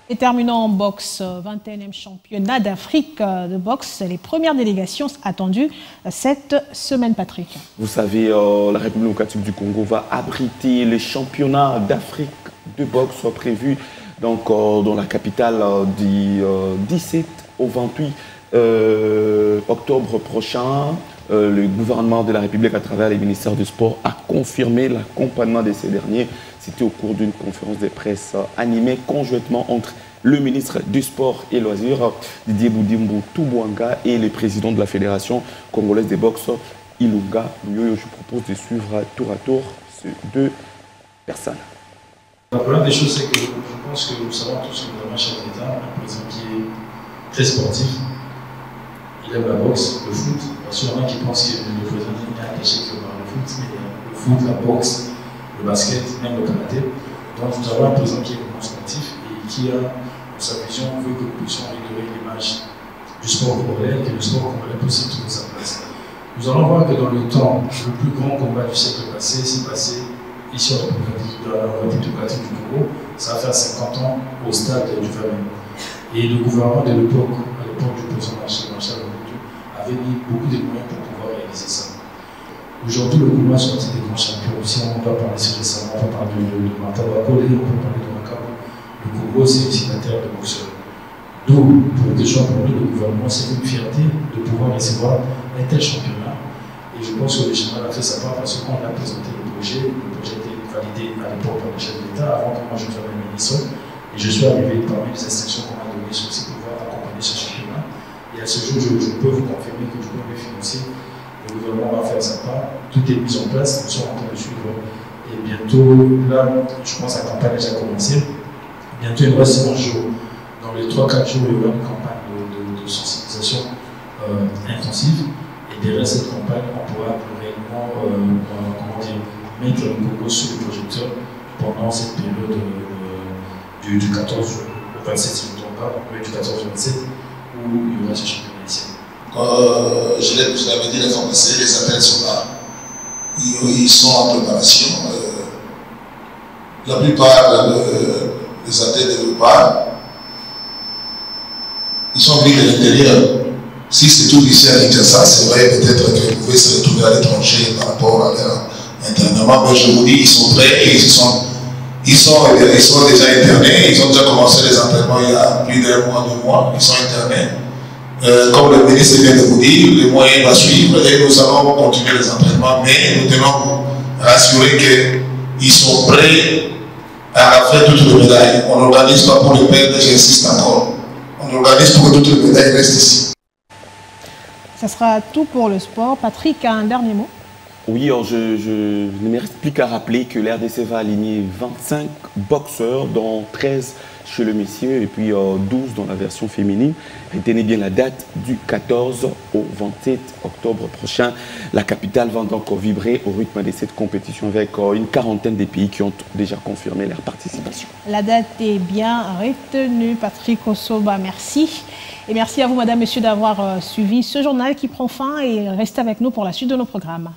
Et terminons en boxe, 21e championnat d'Afrique de boxe, les premières délégations attendues cette semaine, Patrick. Vous savez, la République démocratique du Congo va abriter les championnats d'Afrique de boxe prévus donc, dans la capitale du 17 au 28 octobre prochain. Le gouvernement de la République, à travers les ministères du Sport, a confirmé l'accompagnement de ces derniers. C'était au cours d'une conférence de presse animée conjointement entre le ministre du Sport et Loisirs, Didier Boudimbo Toubouanga, et le président de la Fédération congolaise de boxe, Ilunga Luyoyo. Je propose de suivre tour à tour ces deux personnes. La première des choses, c'est que je pense que nous savons tous que nous avons un chef d'État, un président qui est très sportif. Il aime la boxe, le foot. Parce qu'il y en a qui pensent que le président n'est attaché que par le foot, mais le foot, la boxe, le basket, même le karaté. Donc nous avons un président qui est vraiment sportif et qui a, dans sa vision, veut que nous puissions améliorer l'image du sport congolais et que le sport congolais puisse trouver sa place. Nous allons voir que dans le temps, le plus grand combat du siècle passé s'est passé ici en République démocratique du Congo. Ça va faire 50 ans au stade du Famille. Et le gouvernement de l'époque, à l'époque du président Marshal avait mis beaucoup de moyens pour pouvoir réaliser ça. Aujourd'hui, le Congo a sorti des grands champions. Si on va parler sur récemment, on va parler de Martin Bakole, on peut parler de Makabo. Le Congo, c'est aussi la terre de boxeurs. Donc, pour des gens, pour nous, le gouvernement, c'est une fierté de pouvoir recevoir un tel championnat. Et je pense que le général a fait sa part parce qu'on a présenté le projet a été validé à l'époque par le chef d'État avant que moi je sois ministre. Et je suis arrivé parmi les instructions qu'on m'a données sur ces pouvoirs d'accompagner ce championnat. Et à ce jour, je peux vous confirmer que du point de vue financier, le gouvernement va faire sa part. Tout est mis en place, nous sommes en train de suivre. Et bientôt, là, je pense que la campagne a déjà commencé. Bientôt, il reste 11 jours. Dans les 3-4 jours, il y aura une campagne de sensibilisation intensive. Et derrière cette campagne, on pourra réellement mettre le Congo sur le projecteur pendant cette période du 14 au 27 septembre, du 14 au 27, où il y aura ce championnat ici. Je l'avais dit la fois passée, les appels sont là. Ils sont en préparation. La plupart des athlètes de l'OPA, ils sont venus de l'intérieur. Si c'est tout ici à Kinshasa, c'est vrai peut-être qu'ils pouvaient se retrouver à l'étranger par rapport à leur internement. Mais je vous dis, ils sont prêts et ils sont déjà internés. Ils ont déjà commencé les entraînements il y a plus d'un mois, 2 mois. Ils sont internés. Comme le ministre vient de vous dire, les moyens vont suivre et nous allons continuer les entraînements. Mais nous tenons à rassurer qu'ils sont prêts à faire toutes les médailles. On n'organise pas pour les perdre, j'insiste encore. On organise pour que toutes les médailles restent ici. Ça sera tout pour le sport. Patrick, un dernier mot? Oui, je ne me reste plus qu'à rappeler que l'RDC va aligner 25 boxeurs, dont 13 chez le messieurs et puis 12 dans la version féminine. Retenez bien la date du 14 au 27 octobre prochain. La capitale va donc vibrer au rythme de cette compétition avec une quarantaine de pays qui ont déjà confirmé leur participation. La date est bien retenue. Patrick Osoba, merci. Et merci à vous, madame, monsieur, d'avoir suivi ce journal qui prend fin et restez avec nous pour la suite de nos programmes.